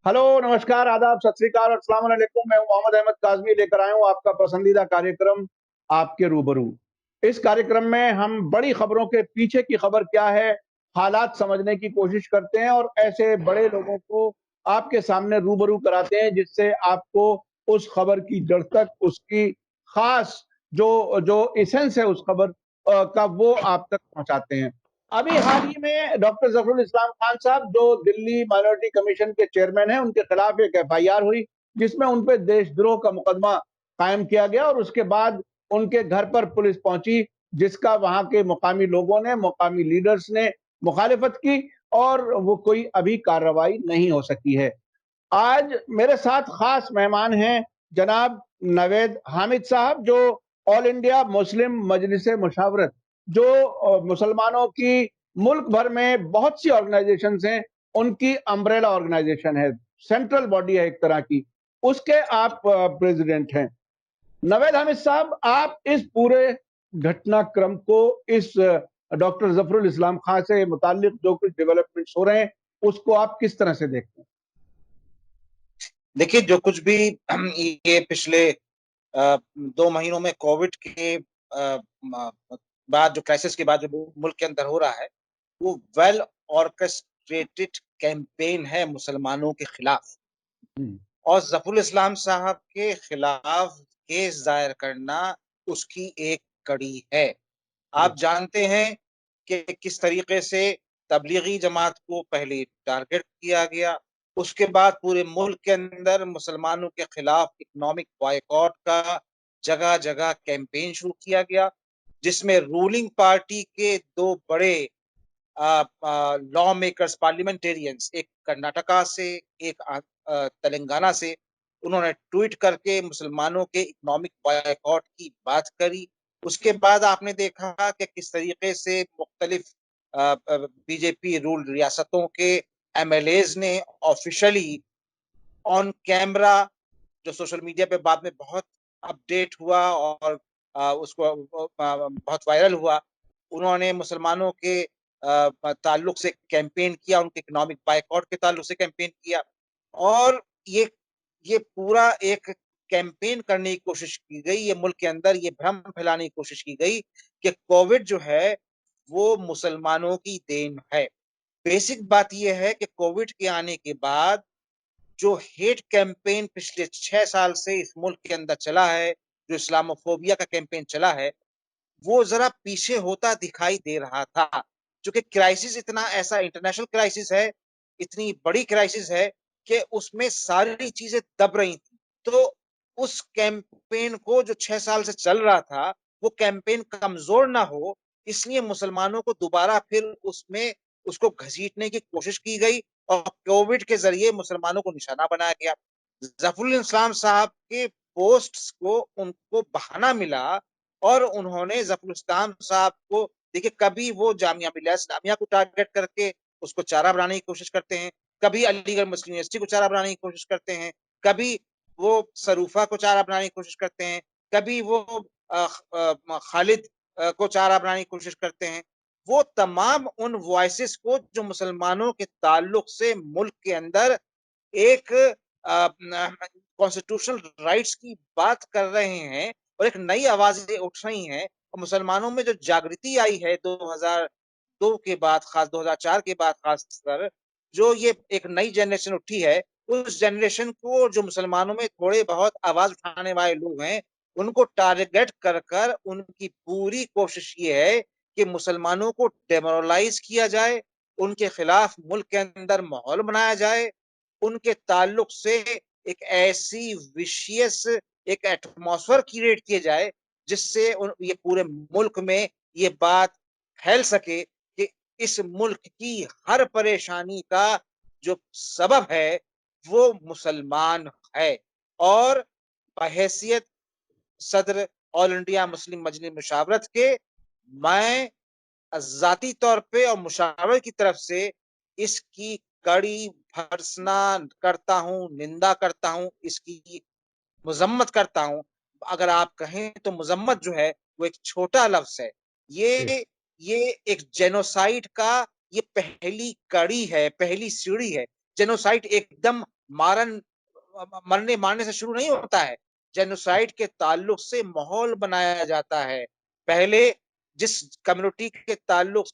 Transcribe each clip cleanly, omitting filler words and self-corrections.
Hello, नमस्कार, आदाब, सत श्री अकाल और अस्सलाम वालेकुम। मैं हूं मोहम्मद अहमद काज़मी, लेकर आया हूं आपका पसंदीदा कार्यक्रम आपके रूबरू। इस कार्यक्रम में हम बड़ी खबरों के पीछे की खबर क्या है, हालात समझने की कोशिश करते हैं और ऐसे बड़े लोगों को आपके सामने रूबरू कराते हैं, जिससे आपको उस खबर की जड़ तक, उसकी खास जो जो एसेंस है उस खबर का, वो आप तक पहुंचाते हैं। अभी हाल ही में डॉक्टर जफरुल इस्लाम खान साहब, जो दिल्ली माइनॉरिटी कमीशन के चेयरमैन हैं, उनके खिलाफ एक एफआईआर हुई, जिसमें उन पे देशद्रोह का मुकदमा कायम किया गया और उसके बाद उनके घर पर पुलिस पहुंची, जिसका वहां के मुकामी लोगों ने, मुकामी लीडर्स ने मुखालिफत की और वो कोई अभी कार्रवाई नहीं हो सकी है। आज मेरे साथ खास मेहमान हैं जनाब नवेद हामिद साहब, जो ऑल इंडिया मुस्लिम मजलिस मुशावरत, जो मुसलमानों की मुल्क भर में बहुत सी ऑर्गेनाइजेशंस हैं, उनकी अम्ब्रेला ऑर्गेनाइजेशन है, सेंट्रल बॉडी है एक तरह की, उसके आप प्रेसिडेंट हैं। नवेद हामिद साहब, आप इस पूरे घटनाक्रम को, इस डॉक्टर जफरुल इस्लाम खान से मुतालिक जो कुछ डेवलपमेंट्स हो रहे हैं, उसको आप किस तरह से देखते हैं? देखिए, जो कुछ भी ये पिछले 2 महीनों में कोविड के बाद, जो क्राइसिस के बाद जो मुल्क के अंदर हो रहा है, वो वेल ऑर्केस्ट्रेटेड कैंपेन है मुसलमानों के खिलाफ। हम्म। और जफरुल इस्लाम साहब के खिलाफ केस दायर करना उसकी एक कड़ी है। आप जानते हैं कि किस तरीके से तबलीगी जमात को पहले टारगेट किया गया, उसके बाद पूरे मुल्क के अंदर मुसलमानों के खिलाफ इकोनॉमिक बॉयकॉट का जगह जगह कैंपेन शुरू किया गया, जिसमें रूलिंग पार्टी के दो बड़े लॉ मेकर्स, पार्लियामेंटेरियंस, एक कर्नाटका से, एक तेलंगाना से, उन्होंने ट्वीट करके मुसलमानों के इकोनॉमिक बॉयकॉट की बात करी। उसके बाद आपने देखा कि किस तरीके से मुख्तलिफ बीजेपी रूल रियासतों के एमएलएज ने ऑफिशियली ऑन कैमरा, जो सोशल मीडिया पे बाद में बहुत अपडेट हुआ और उसको बहुत वायरल हुआ, उन्होंने मुसलमानों के ताल्लुक से कैंपेन किया, उनके इकोनॉमिक बायकॉट के ताल्लुक से कैंपेन किया। और ये पूरा एक कैंपेन करने की कोशिश की गई, ये मुल्क के अंदर ये भ्रम फैलाने की कोशिश की गई कि कोविड जो है वो मुसलमानों की देन है। बेसिक बात यह है कि कोविड के आने के बाद जो हेट कैंपेन पिछले 6 साल से इस मुल्क के अंदर चला है, जो इस्लामोफोबिया का कैंपेन चला है, वो जरा पीछे होता दिखाई दे रहा था। क्योंकि क्राइसिस इतना ऐसा इंटरनेशनल क्राइसिस है, इतनी बड़ी क्राइसिस है कि उसमें सारी चीजें दब रही थी। तो उस कैंपेन को, जो 6 साल से चल रहा था, वो कैंपेन कमजोर ना हो, इसलिए मुसलमानों को दोबारा फिर उसमें उसको घसीटने की कोशिश की गई और कोविड के जरिए मुसलमानों को निशाना बनाया गया। जफरुल इस्लाम साहब के पोस्ट्स को उनको बहाना मिला और उन्होंने जफरुल इस्लाम साहब को, देखिए, कभी वो जामिया मिलिया इस्लामिया को टारगेट करके उसको चारा बनाने की कोशिश करते हैं, कभी अलीगढ़ मुस्लिम यूनिवर्सिटी को चारा बनाने की कोशिश करते हैं, कभी वो सरूफा को चारा बनाने की कोशिश करते हैं, कभी वो खालिद को चारा बनाने की कोशिश करते हैं। वो तमाम उन वॉइसेस को जो मुसलमानों के ताल्लुक से मुल्क के अंदर एक कॉन्स्टिट्यूशनल राइट्स की बात कर रहे हैं और एक नई आवाजें उठ रही हैं, और मुसलमानों में जो जागृति आई है 2002 के बाद, खास 2004 के बाद खासकर, जो ये एक नई जनरेशन उठी है, उस जनरेशन को, जो मुसलमानों में थोड़े बहुत आवाज उठाने वाले लोग हैं, उनको टारगेट कर कर उनकी पूरी कोशिश ये है कि मुसलमानों को डेमोरलाइज किया जाए, उनके खिलाफ मुल्क के अंदर माहौल बनाया जाए, उनके ताल्लुक से एक ऐसी विशियस एक एटमॉस्फेयर क्रिएट किए जाए जिससे ये पूरे मुल्क में ये बात फैल सके कि इस मुल्क की हर परेशानी का जो सबब है वो मुसलमान है। और बहैसियत सदर ऑल इंडिया मुस्लिम मजलिस मुशावरत के, मैं जाती तौर पे और मुशावरत की तरफ से इसकी कड़ी भर्त्सना करता हूँ, निंदा करता हूँ, इसकी मजम्मत करता हूँ। अगर आप कहें तो मजम्मत जो है वो एक छोटा लफ्ज है। ये ये एक जेनोसाइड का ये पहली कड़ी है, पहली सीढ़ी है। जेनोसाइड एकदम मारन मरने मारने से शुरू नहीं होता है। जेनोसाइड के ताल्लुक से माहौल बनाया जाता है। पहले जिस कम्युनिटी के ताल्लुक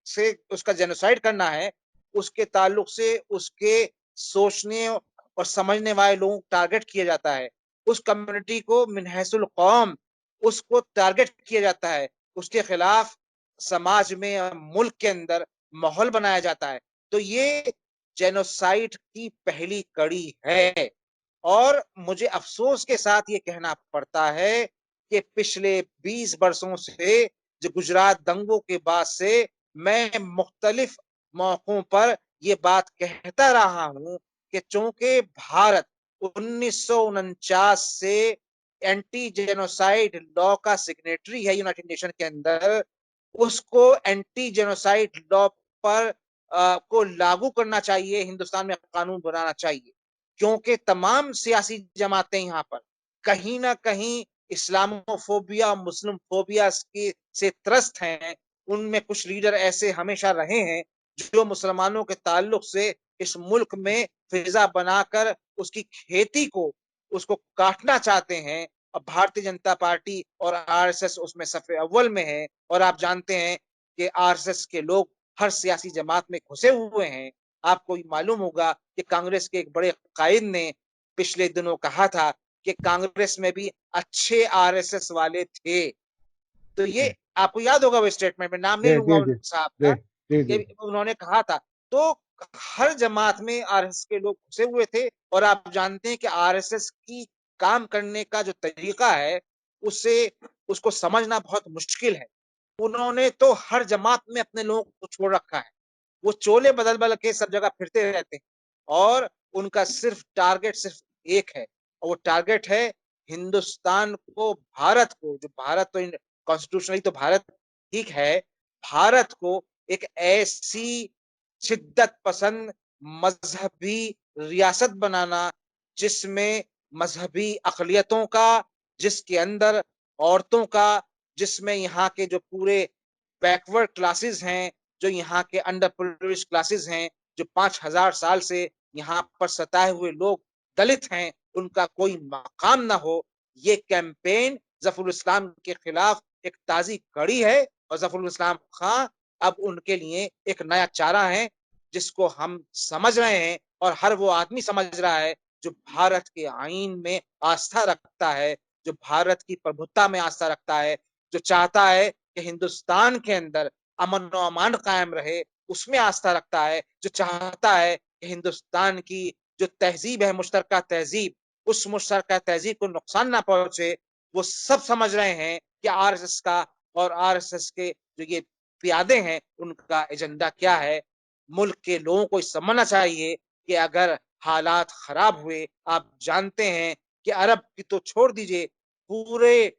से उसका जेनोसाइड करना है, उसके ताल्लुक से उसके सोचने और समझने वाले लोगों को टारगेट किया जाता है। उस कम्युनिटी को मिनहसुल कौम उसको टारगेट किया जाता है। उसके खिलाफ समाज में, मुल्क के अंदर माहौल बनाया जाता है। तो ये जेनोसाइड की पहली कड़ी है। और मुझे अफसोस के साथ ये कहना पड़ता है कि पिछले 20 वर्षों से, जो गुजरात दंगों के बाद से, मैं मुख्तलिफ मौकों पर ये बात कहता रहा हूं कि चूंकि भारत 1949 से एंटी जेनोसाइड लॉ का सिग्नेटरी है यूनाइटेड नेशन के अंदर, उसको एंटी जेनोसाइड लॉ पर को लागू करना चाहिए, हिंदुस्तान में कानून बनाना चाहिए। क्योंकि तमाम सियासी जमातें यहाँ पर कहीं ना कहीं इस्लामोफोबिया, मुस्लिम फोबिया के से त्रस्त हैं। उनमें कुछ लीडर ऐसे हमेशा रहे हैं जो मुसलमानों के ताल्लुक से इस मुल्क में फिजा बनाकर उसकी खेती को, उसको काटना चाहते हैं। अब भारतीय जनता पार्टी और आरएसएस उसमें सफे अव्वल में है। और आप जानते हैं कि आरएसएस के लोग हर सियासी जमात में घुसे हुए हैं। आपको मालूम होगा कि कांग्रेस के एक बड़े कायद ने पिछले दिनों कहा था कि कांग्रेस में भी अच्छे आरएसएस वाले थे। तो ये आपको याद होगा वो स्टेटमेंट, में नाम नहीं जी लूंगा जी उन जी साहब जी का, जी जी। ये उन्होंने कहा था। तो हर जमात में आरएसएस के लोग घुसे हुए थे। और आप जानते हैं कि आरएसएस की काम करने का जो तरीका है, उससे उसको समझना बहुत मुश्किल है। उन्होंने तो हर जमात में अपने लोगों को छोड़ रखा है। वो चोले बदल बदल के सब जगह फिरते रहते हैं। और उनका सिर्फ टारगेट सिर्फ एक है, और वो टारगेट है हिंदुस्तान को, भारत को, जो भारत तो कॉन्स्टिट्यूशनली तो भारत ठीक है, भारत को एक ऐसी शिद्दत पसंद मजहबी रियासत बनाना जिसमें मजहबी अकलियतों का, जिसके अंदर औरतों का, जिसमें यहाँ के जो पूरे बैकवर्ड क्लासेस हैं, जो यहाँ के अंडर प्रिविलेज्ड क्लासेस हैं, जो 5,000 साल से यहाँ पर सताए हुए लोग दलित हैं, उनका कोई मकाम ना हो। ये कैंपेन जफरुल इस्लाम के खिलाफ एक ताजी कड़ी है। और जफरुल इस्लाम खां अब उनके लिए एक नया चारा है, जिसको हम समझ रहे हैं। और हर वो आदमी समझ रहा है जो भारत के आईन में आस्था रखता है, जो भारत की प्रभुत्ता में आस्था रखता है, जो चाहता है कि हिंदुस्तान के अंदर अमन और अमान कायम रहे, उसमें आस्था रखता है, जो चाहता है कि हिंदुस्तान की जो तहजीब है, मुश्तरका तहजीब, उस मुश्तरका तहजीब को नुकसान ना पहुंचे। वो सब समझ रहे हैं कि आरएसएस का और आरएसएस के जो ये प्यादे हैं, उनका एजेंडा क्या है। मुल्क के लोगों को समझना चाहिए कि अगर हालात खराब हुए, आप जानते हैं कि अरब की तो छोड़ दीजिए, पूरे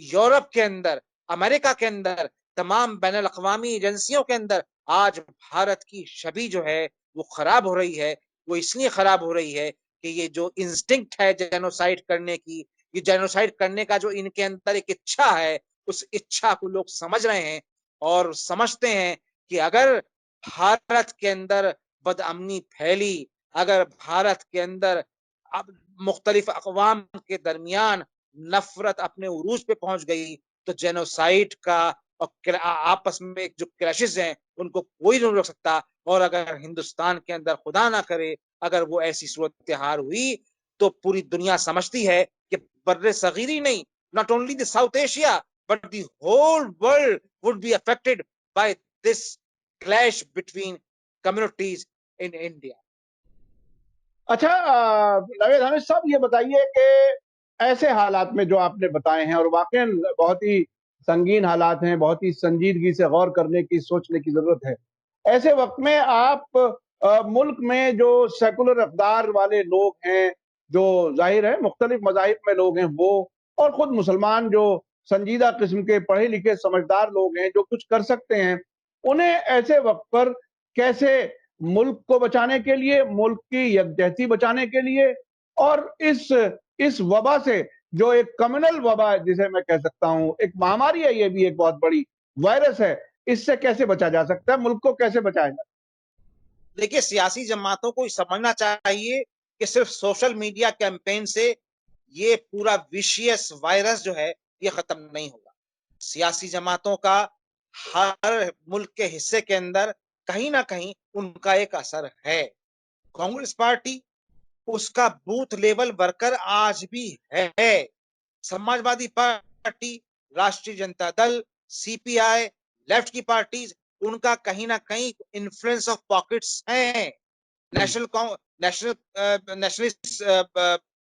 यूरोप के अंदर, अमेरिका के अंदर, तमाम बैन अवी एजेंसियों के अंदर आज भारत की छवि जो है वो खराब हो रही है। वो इसलिए खराब हो रही है कि ये जो इंस्टिंक्ट है जेनोसाइड करने की, ये जेनोसाइड करने का जो इनके अंदर एक इच्छा है, उस इच्छा को लोग समझ रहे हैं। और समझते हैं कि अगर भारत के अंदर बदअमनी फैली, अगर भारत के अंदर अब मुख्तलिफ अकवाम के दरमियान नफरत अपने उरूज पे पहुंच गई, तो जेनोसाइड का और आपस में जो क्रैशेस हैं, उनको कोई नहीं रोक सकता। और अगर हिंदुस्तान के अंदर खुदा ना करे, अगर वो ऐसी सूरत हाल हुई, तो पूरी दुनिया समझती है कि बर्रे सगीर ही नहीं, not only the South Asia, but the whole world would be affected by this clash between communities in India. अच्छा, नवेद, हमें सब ये बताइए कि ऐसे हालात में जो आपने बताए हैं, और वाकई बहुत ही संगीन हालात हैं, बहुत ही संजीदगी से गौर करने की, सोचने की जरूरत है। ऐसे वक्त में आप मुल्क में जो सेकुलर अक़दार वाले लोग हैं, जो जाहिर है मुख्तलिफ मज़ाहिब में लोग हैं, वो और खुद मुसलमान जो संजीदा किस्म के पढ़े लिखे समझदार लोग हैं, जो कुछ कर सकते हैं, उन्हें ऐसे वक्त पर कैसे मुल्क को बचाने के लिए, मुल्क की यकजहती बचाने के लिए, और इस वबा से, जो एक कम्युनल वबा है जिसे मैं कह सकता हूं, एक महामारी है, ये भी एक बहुत बड़ी वायरस है, इससे कैसे बचा जा सकता है, मुल्क को कैसे बचाया जाए? देखिए, सियासी जमातों को समझना चाहिए कि सिर्फ सोशल मीडिया कैंपेन से ये पूरा विशियस वायरस जो है ये खत्म नहीं होगा। सियासी जमातों का हर मुल्क के हिस्से के अंदर कहीं ना कहीं उनका एक असर है। कांग्रेस पार्टी, उसका बूथ लेवल वर्कर आज भी है। समाजवादी पार्टी, राष्ट्रीय जनता दल, सीपीआई, लेफ्ट की पार्टीज, उनका कहीं ना कहीं इन्फ्लुएंस ऑफ पॉकेट्स हैं। नेशनल नेशनल नेशनलिस्ट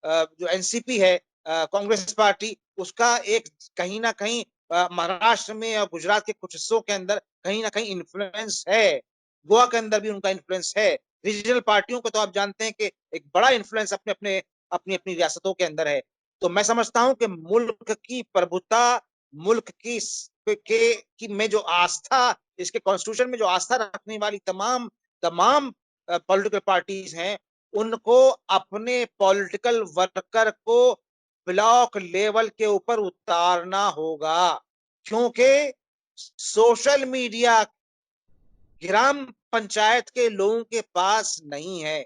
जो एनसीपी है, कांग्रेस पार्टी, उसका एक कहीं ना कहीं महाराष्ट्र में और गुजरात के कुछ हिस्सों के अंदर कहीं ना कहीं इन्फ्लुएंस है। गोवा के अंदर भी उनका इन्फ्लुएंस है। रीजनल पार्टियों को तो आप जानते हैं कि एक बड़ा इन्फ्लुएंस अपने अपने अपनी अपनी रियासतों के अंदर है। तो मैं समझता हूं कि मुल्क की प्रभुता, मुल्क की में जो आस्था, इसके कॉन्स्टिट्यूशन में जो आस्था रखने वाली तमाम तमाम पॉलिटिकल पार्टीज हैं, उनको अपने पॉलिटिकल वर्कर को ब्लॉक लेवल के ऊपर उतारना होगा। क्योंकि सोशल मीडिया ग्राम पंचायत के लोगों के पास नहीं है।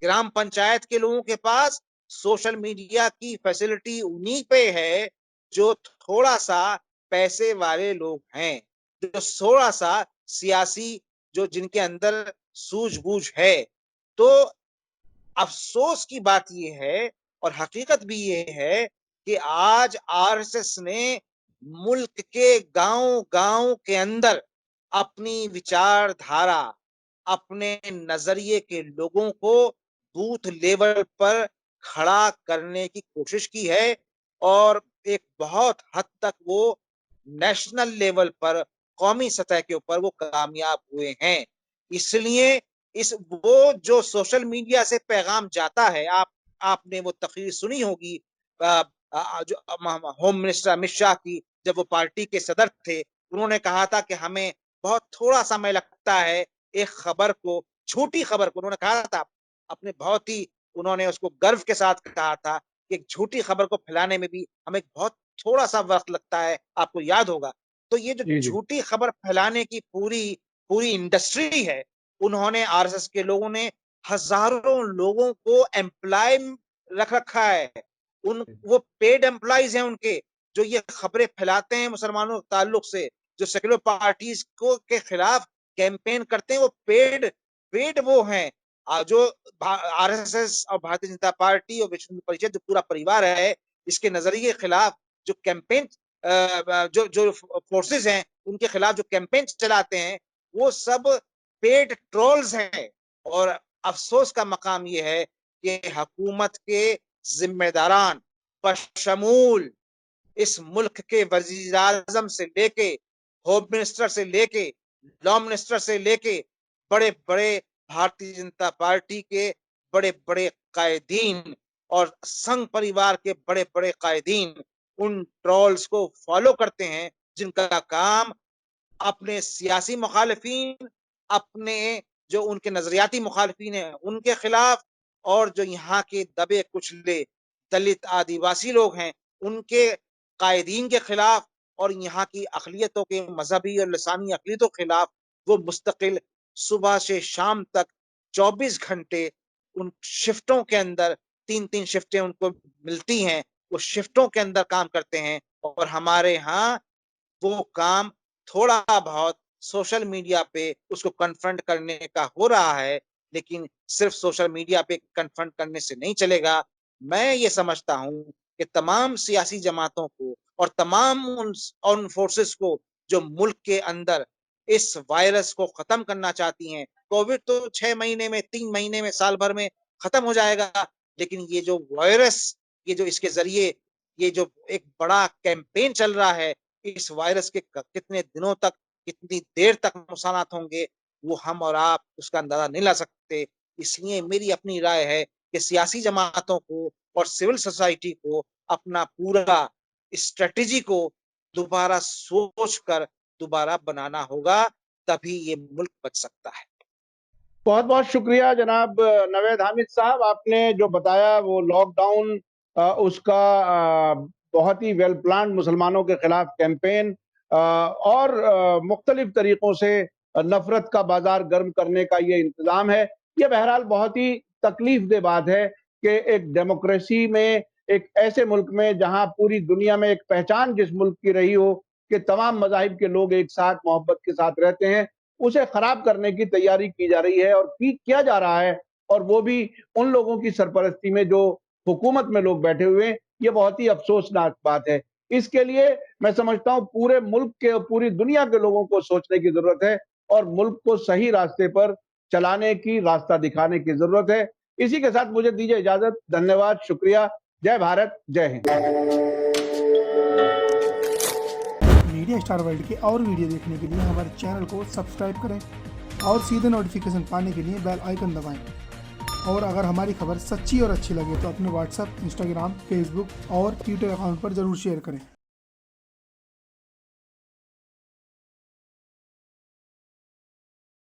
ग्राम पंचायत के लोगों के पास सोशल मीडिया की फैसिलिटी उन्हीं पे है जो थोड़ा सा पैसे वाले लोग हैं, जो थोड़ा सा सियासी, जो जिनके अंदर सूझबूझ है। तो अफसोस की बात यह है और हकीकत भी ये है कि आज आरएसएस ने मुल्क के गांव गांव के अंदर अपनी विचारधारा, अपने नजरिए के लोगों को बूथ लेवल पर खड़ा करने की कोशिश की है और एक बहुत हद तक वो नेशनल लेवल पर, कौमी सतह के ऊपर वो कामयाब हुए हैं। इसलिए इस वो जो सोशल मीडिया से पैगाम जाता है, आपने वो तकरीर सुनी होगी जो होम मिनिस्टर अमित शाह की, जब वो पार्टी के सदर थे, उन्होंने कहा था कि हमें बहुत थोड़ा समय लगता है एक खबर को, झूठी खबर को, उन्होंने कहा था अपने बहुत ही, उन्होंने उसको गर्व के साथ कहा था कि एक झूठी खबर को फैलाने में भी हमें बहुत थोड़ा सा वक्त लगता है, आपको याद होगा। तो ये जो जी जी झूठी खबर फैलाने की पूरी पूरी इंडस्ट्री है, उन्होंने, आरएसएस के लोगों ने हजारों लोगों को एम्प्लॉय रख रखा है। उन वो पेड एम्प्लॉयज हैं उनके, जो ये खबरें फैलाते हैं मुसलमानों के ताल्लुक से, जो सेक्युलर पार्टीज को के खिलाफ कैंपेन करते हैं, वो पेड पेड वो हैं। जो आरएसएस और भारतीय जनता पार्टी और विश्व हिंदू परिषद, जो पूरा परिवार है, इसके नजरिए के खिलाफ जो कैंपेन, जो जो फोर्सेस हैं, उनके खिलाफ जो कैंपेन चलाते हैं, वो सब पेड ट्रोल्स हैं। और अफसोस का मकाम यह है कि हुकूमत के जिम्मेदारान बशमूल इस मुल्क के वजीर आजम से लेके, होम मिनिस्टर से लेके, लॉ मिनिस्टर से लेके, बड़े बड़े भारतीय जनता पार्टी के बड़े बड़े कायदीन और संघ परिवार के बड़े बड़े कायदीन उन ट्रोल्स को फॉलो करते हैं, जिनका काम अपने सियासी मुखालिफिन, अपने जो उनके नजरियाती मुखालिफिन हैं उनके खिलाफ, और जो यहाँ के दबे कुचले दलित आदिवासी लोग हैं उनके कायदीन के खिलाफ, और यहाँ की अकलियतों के मजहबी और लसानी अकलियतों के खिलाफ वो मुस्तकिल सुबह से शाम तक 24 घंटे उन शिफ्टों के अंदर, 3 3 शिफ्टें उनको मिलती हैं, वो शिफ्टों के अंदर काम करते हैं। और हमारे यहाँ वो काम थोड़ा बहुत सोशल मीडिया पे उसको कन्फ्रंट करने का हो रहा है, लेकिन सिर्फ सोशल मीडिया पे कन्फ्रंट करने से नहीं चलेगा। मैं ये समझता हूं कि तमाम सियासी जमातों को और तमाम उन फोर्सेस को जो मुल्क के अंदर इस वायरस को खत्म करना चाहती हैं, कोविड तो 6 महीने में, 3 महीने में, साल भर में खत्म हो जाएगा, लेकिन ये जो वायरस, ये जो इसके जरिए ये जो एक बड़ा कैंपेन चल रहा है, इस वायरस के कितने दिनों तक, कितनी देर तक नुकसानात होंगे, वो हम और आप उसका अंदाजा नहीं ला सकते। इसलिए मेरी अपनी राय है कि सियासी जमातों को और सिविल सोसाइटी को अपना पूरा स्ट्रेटेजी को दोबारा सोच कर दोबारा बनाना होगा, तभी ये मुल्क बच सकता है। बहुत बहुत शुक्रिया जनाब नवेद हामिद साहब, आपने जो बताया वो लॉकडाउन, उसका बहुत ही वेल प्लान मुसलमानों के खिलाफ कैंपेन और मुख्तलिफ तरीकों से नफरत का बाजार गर्म करने का ये इंतजाम है। ये बहरहाल बहुत ही तकलीफ दे बात है कि एक डेमोक्रेसी में, एक ऐसे मुल्क में जहां पूरी दुनिया में एक पहचान जिस मुल्क की रही हो कि तमाम मज़ाहिब के लोग एक साथ मोहब्बत के साथ रहते हैं, उसे खराब करने की तैयारी की जा रही है और किया जा रहा है, और वो भी उन लोगों की सरपरस्ती में जो हुकूमत में लोग बैठे हुए हैं। ये बहुत ही अफसोसनाक बात है। इसके लिए मैं समझता हूँ पूरे मुल्क के और पूरी दुनिया के लोगों को सोचने की ज़रूरत है और मुल्क को सही रास्ते पर चलाने की, रास्ता दिखाने की ज़रूरत है। इसी के साथ मुझे दीजिए इजाज़त। धन्यवाद, शुक्रिया। जय भारत, जय हिंद। मीडिया स्टार वर्ल्ड के और वीडियो देखने के लिए हमारे चैनल को सब्सक्राइब करें और सीधे नोटिफिकेशन पाने के लिए बेल आइकन दबाएं। और अगर हमारी खबर सच्ची और अच्छी लगे तो अपने व्हाट्सएप, इंस्टाग्राम, फेसबुक और ट्विटर अकाउंट पर ज़रूर शेयर करें।